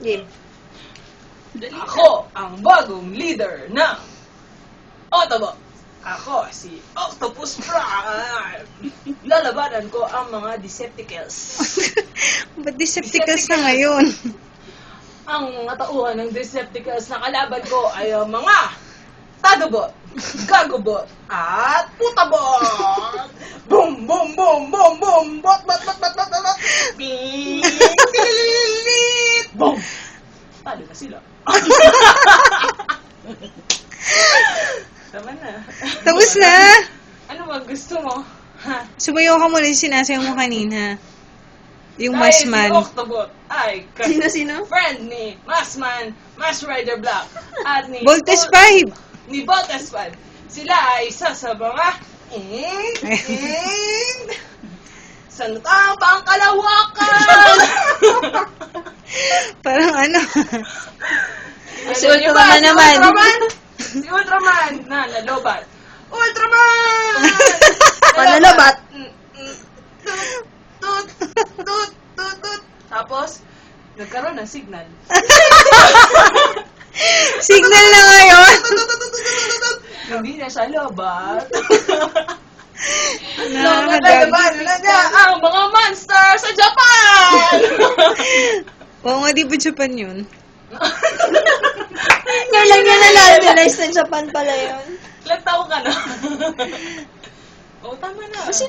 Game. Ako ang bagong leader ng Autobot. Ako si Octopus Prime. Lalabanan ko ang mga Decepticons. Ba't Decepticons na ngayon? Ang mga tauhan ng Decepticons na kalaban ko ay ang mga Tadobot, Gagobot, at Putabot! Boom, boom, boom, boom, boom! Bot, bot, bot, bot, bot, bot! Bing! Tililit! Boom! Talo na sila. Tama na. Tapos na! Ano ba gusto mo? Ha? Sumayaw ka muna yung sinasayaw mo kanina. Yung Dahil Masman. si Octobot ay Sino? friend ni Masman, Mask Rider Black, at ni Voltes 5! Ni Voltes 5. Sila ay isa sa mga Santang Pangkalawakan! Parang ano. Si Alam niyo Ultraman ba, naman. Si Ultraman? Si Ultraman na nalobat. Ultraman! Manalobat. Tut, tut, tut, tut, tut. Tapos, nagkaroon ng signal. Signal na ngayon. Hindi na siya lobat. Nakakagag. Nagkalaban na niya ang mga monster sa Japan! Oo nga, di ba Japan yun? Kailan niya na-realize na Japan pala yun? Ilang taon ka na? Oo, tama na. Tapos